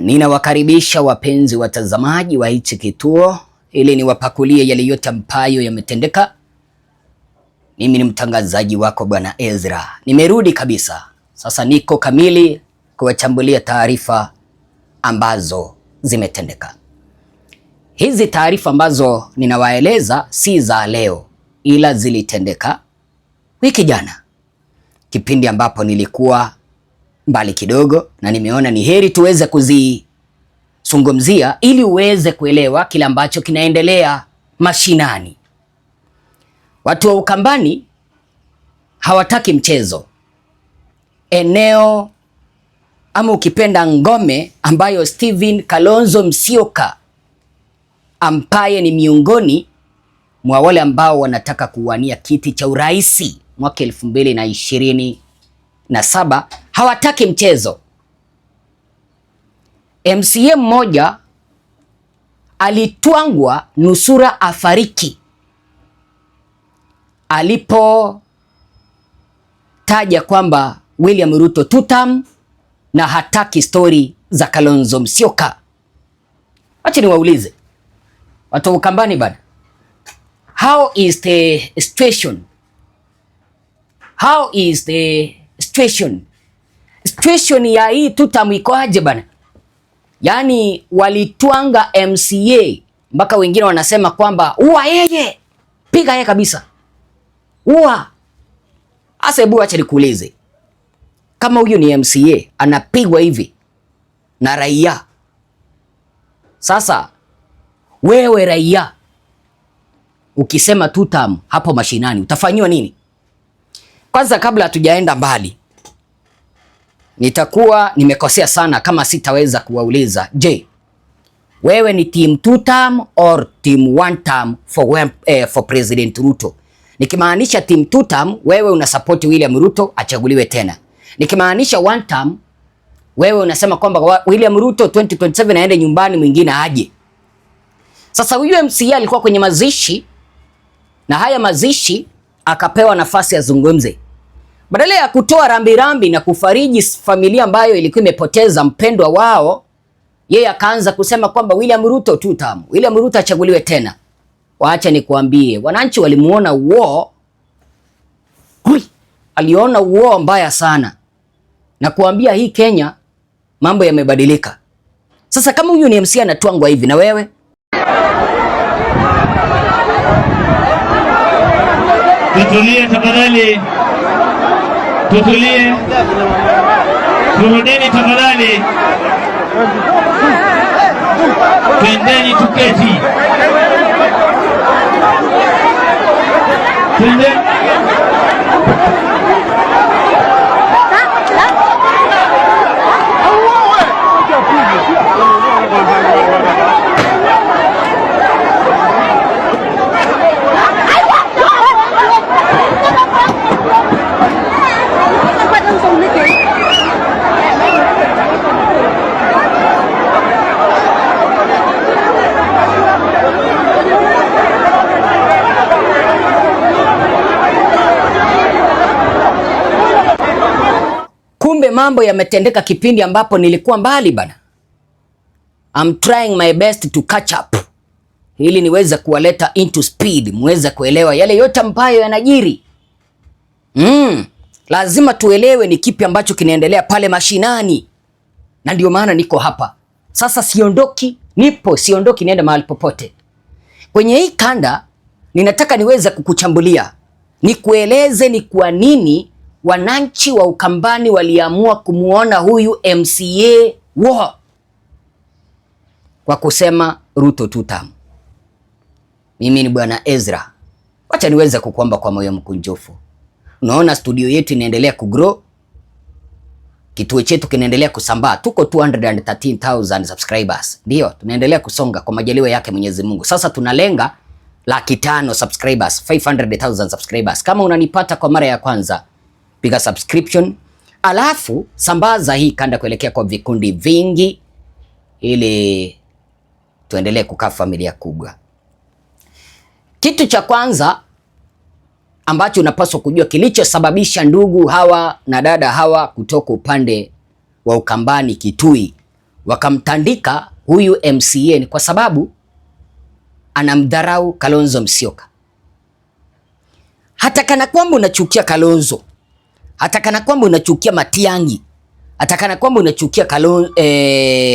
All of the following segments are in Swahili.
Ninawakaribisha wapenzi watazamaji wa hichi kituo ili niwapakulie yale yote ambayo yametendeka. Mimi ni mtangazaji wako Bwana Ezra. Nimerudi kabisa. Sasa niko kamili kuwachambulia taarifa ambazo zimetendeka. Hizi taarifa ambazo ninawaeleza si za leo, ila zilitendeka wiki jana, kipindi ambapo nilikuwa mbali kidogo, na nimeona ni heri tuweze kuzizungumzia ili uweze kuelewa kile ambacho kinaendelea mashinani. Watu wa Ukambani hawataki mchezo. Eneo ama ukipenda ngome ambayo Stephen Kalonzo Musyoka ambaye ni miongoni mwa wale ambao wanataka kuwania kiti cha uraisi mwaka 2027 hawataki mchezo. MCA mmoja alitwangwa nusura afariki alipotaja kwamba William Ruto tutam na hataki story za Kalonzo Musyoka. Acha niwaulize watu wa Ukambani bana, how is the situation? How is the situation? Situation ya hii tutam iko aje bana? Yaani walitwanga MCA mpaka wengine wanasema kwamba uwa yeye, piga yeye kabisa, uwa. Asa hebu acha nikuulize, kama huyu ni MCA anapigwa hivi na raia, sasa wewe raia ukisema tutam hapo mashinani utafanyiwa nini? Kwanza kabla hatujaenda mbali, nitakuwa nimekosea sana kama sitaweza kuwauliza, je, wewe ni team tutam or team one term for President Ruto? Nikimaanisha team tutam, wewe unasupport William Ruto achaguliwe tena. Nikimaanisha one term, wewe unasema kwamba William Ruto 2027 aende nyumbani, mwingine aje. Sasa huyu MCA alikuwa kwenye mazishi, na haya mazishi akapewa nafasi azungumze. Badala ya kutoa rambirambi na kufariji familia ambayo ilikuwa imepoteza mpendwa wao, yeye akaanza kusema kwamba William Ruto tutam, William Ruto achaguliwe tena. Waacha nikuambie, wananchi walimuona uo. Aliona uo mbaya sana. Na kuambia hii Kenya mambo yamebadilika. Sasa kama huyu ni MCA anatwangwa hivi, na wewe? Tutulie tafadhali. Tutulie. Turudeni tafadhali. Twendeni tuketi. Twendeni. Kumbe mambo yametendeka kipindi ambapo nilikuwa mbali bana. I'm trying my best to catch up ili niweze kuwaleta into speed, muweze kuelewa yale yote ambayo yanajiri. Lazima tuelewe ni kipi ambacho kinaendelea pale mashinani, na ndio maana niko hapa sasa. Siondoki nienda mahali popote. Kwenye hii kanda ninataka niweze kukuchambulia, nikueleze ni kwa nini wananchi wa Ukambani waliamua kumuona huyu MCA kwa kusema Ruto tutam. Mimi ni Bwana Ezra. Wacha niweze kukuomba kwa moyo mkunjufu. Unaona studio yetu inaendelea kugrow. Kituo chetu kinaendelea kusambaa. Tuko 213,000 subscribers. Ndio, tunaendelea kusonga kwa majaliwa yake Mwenyezi Mungu. Sasa tunalenga 500,000 subscribers, 500,000 subscribers. Kama unanipata kwa mara ya kwanza, piga subscription, alafu sambaza hii kanda kuelekea kwa vikundi vingi ili tuendelee kukaa familia kubwa. Kitu cha kwanza ambacho unapaswa kujua kilichosababisha ndugu hawa na dada hawa kutoka upande wa Ukambani Kitui wakamtandika huyu MCA ni kwa sababu anamdharau Kalonzo Musyoka. Hata kana kwamba unachukia Kalonzo, hata kana kwamba unachukia Matiang'i, hata kana kwamba unachukia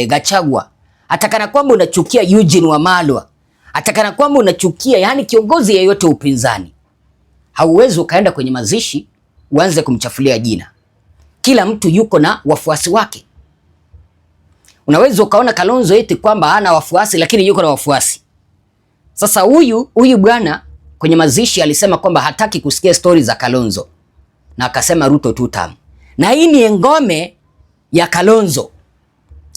Gachagua, hata kana kwamba unachukia Eugene Wamalwa, hata kana kwamba unachukia yani kiongozi yeyote upinzani, hauwezi ukaenda kwenye mazishi uanze kumchafulia jina. Kila mtu yuko na wafuasi wake. Unaweza ukaona Kalonzo eti kwamba hana wafuasi lakini yuko na wafuasi. Sasa huyu bwana kwenye mazishi alisema kwamba hataki kusikia stori za Kalonzo na akasema Ruto 2 term. Na hii ni ngome ya Kalonzo.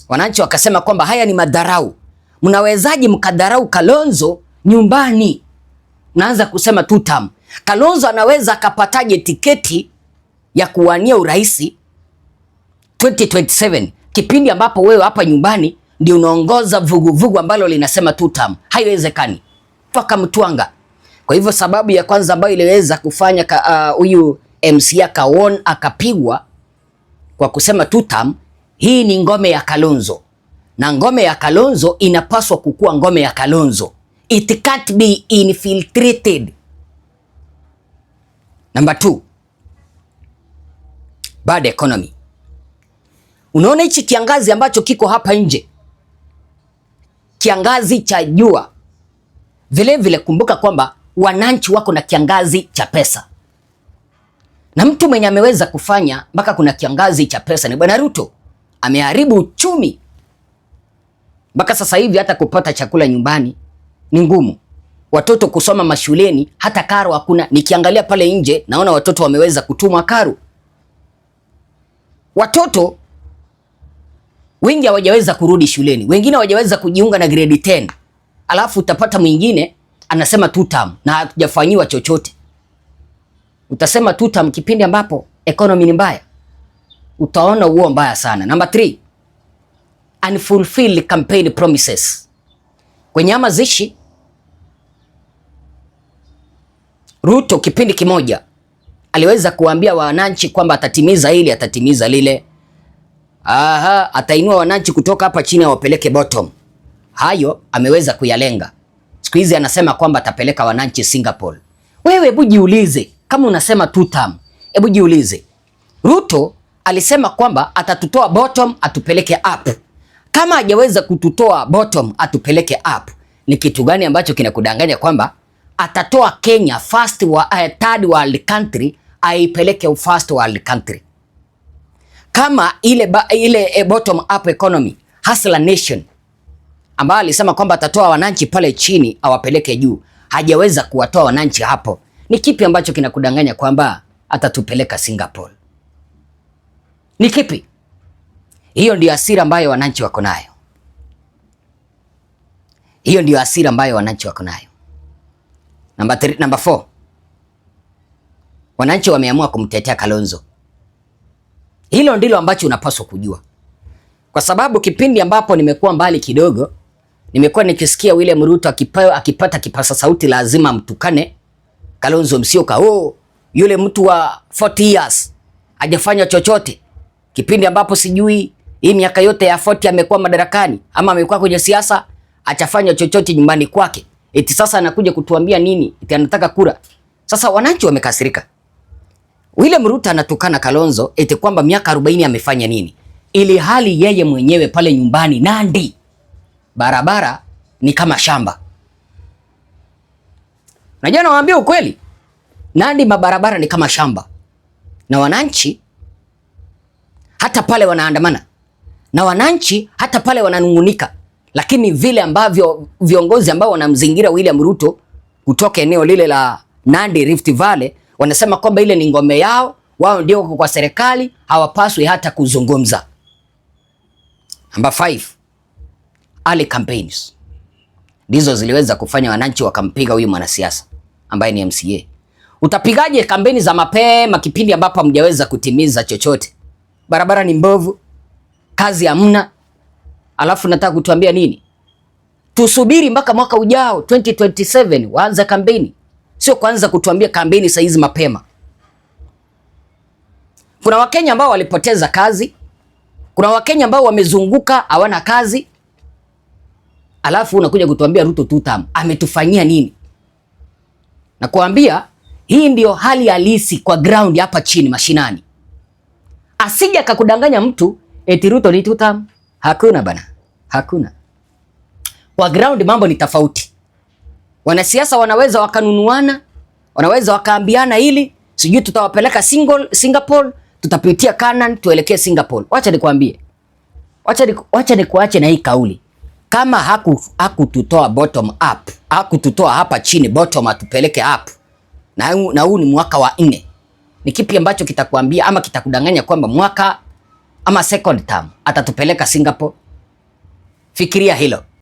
Wananchi wakasema kwamba haya ni madharau. Mnawezaje mkadharau Kalonzo nyumbani? Naanza kusema 2 term. Kalonzo anaweza akapataje tiketi ya kuwania uraisi 2027 kipindi ambapo wewe hapa nyumbani ndio unaongoza vuguvugu ambalo linasema 2 term? Haiwezekani. Toka mtwanga. Kwa hivyo sababu ya kwanza ambayo iliweza kufanya huyu MCA Kawon akapigwa kwa kusema 2 term, hii ni ngome ya Kalonzo. Na ngome ya Kalonzo inapaswa kukua ngome ya Kalonzo. It can't be infiltrated. Number 2. Bad economy. Unaona hichi kiangazi ambacho kiko hapa nje, kiangazi cha jua. Vile kumbuka kwamba wananchi wako na kiangazi cha pesa. Na mtu mwenye ameweza kufanya mpaka kuna kiangazi cha pesa ni Bwana Ruto. Ameharibu uchumi. Mpaka sasa hivi hata kupata chakula nyumbani ni ngumu. Watoto kusoma mashuleni hata karo hakuna. Nikiangalia pale nje naona watoto wameweza kutumwa karo. Watoto wengi hawajaweza kurudi shuleni. Wengine hawajaweza kujiunga na grade 10. Alafu utapata mwingine anasema 2 term na hajafanyiwa chochote. Utasema 2 term kipindi ambapo economy ni mbaya. Utaona uo mbaya sana. Number 3. Unfulfilled campaign promises. Kwenye mazishi Ruto kipindi kimoja aliweza kuambia wananchi kwamba atatimiza hili, atatimiza lile. Atainua wananchi kutoka hapa chini awapeleke bottom. Hayo ameweza kuyalenga. Siku hizi anasema kwamba atapeleka wananchi Singapore. Wewe hebu jiulize, kama unasema 2 term, hebu jiulize. Ruto alisema kwamba atatutoa bottom atupeleke up. Kama hajaweza kututoa bottom atupeleke up, ni kitu gani ambacho kinakudanganya kwamba atatoa Kenya third world country aipeleke first world country? Kama ile bottom up economy, hustler nation ambaye alisema kwamba atatoa wananchi pale chini awapeleke juu, hajaweza kuwatoa wananchi hapo, ni kipi ambacho kinakudanganya kwamba atatupeleka Singapore? Ni kipi? Hiyo ndio hasira ambayo wananchi wako nayo. Hiyo ndio hasira ambayo wananchi wako nayo. Number 4. Wananchi wameamua kumtetea Kalonzo. Hilo ndilo ambacho unapaswa kujua. Kwa sababu kipindi ambapo nimekuwa mbali kidogo, nimekuwa nikisikia William Ruto akipata kipasa sauti lazima mtukane Kalonzo Musyoka. Yule mtu wa 40 years hajafanya chochote. Kipindi ambapo sijui hii miaka yote ya 40 amekuwa madarakani ama amekuwa kwenye siasa, achafanya chochote nyumbani kwake. Eti sasa anakuja kutuambia nini? Eti anataka kura. Sasa wananchi wamekasirika. William Ruto anatukana Kalonzo eti kwamba miaka 40 amefanya nini? Ili hali yeye mwenyewe pale nyumbani Nandi, barabara ni kama shamba. Najua nawaambia ukweli. Nandi mabarabara ni kama shamba. Na wananchi hata pale wanaandamana. Na wananchi hata pale wananungunika. Lakini vile ambavyo viongozi ambao wanamzingira William Ruto kutoka eneo lile la Nandi Rift Valley wanasema kwamba ile ni ngome yao, wao ndio kwa serikali, hawapaswi hata kuzungumza. Number 5. Early campaigns. Ndizo ziliweza kufanya wananchi wakampiga huyu mwanasiasa ambaye ni MCA. Utapigaje kampeni za mapema kipindi ambapo hamjaweza kutimiza chochote? Barabara ni mbovu, kazi hamna. Alafu nataka kutuambia nini? Tusubiri mpaka mwaka ujao 2027 waanze kampeni. Sio kwanza kutuambia kampeni saa hizi mapema. Kuna Wakenya ambao walipoteza kazi Kuna Wakenya ambao wamezunguka hawana kazi, alafu unakuja kutuambia Ruto 2 term. Ametufanyia nini? Na kuambia hii ndio hali halisi kwa ground hapa chini mashinani. Asija akakudanganya mtu eti Ruto ni 2 term. Hakuna bana. Hakuna. Kwa ground mambo ni tofauti. Wanasiasa wanaweza wakanunuana, wanaweza wakaambiana hili, sijui tutawapeleka Singapore, tutapitia Canaan tuelekee Singapore. Wacha nikwambie. Wacha nikuache na hii kauli. Kama hakututoa bottom up, hakututoa hapa chini bottom atupeleke up. Na huu ni mwaka wa 4. Ni kipi ambacho kitakwambia ama kitakudanganya kwamba mwaka ama second term atatupeleka Singapore? Fikiria hilo.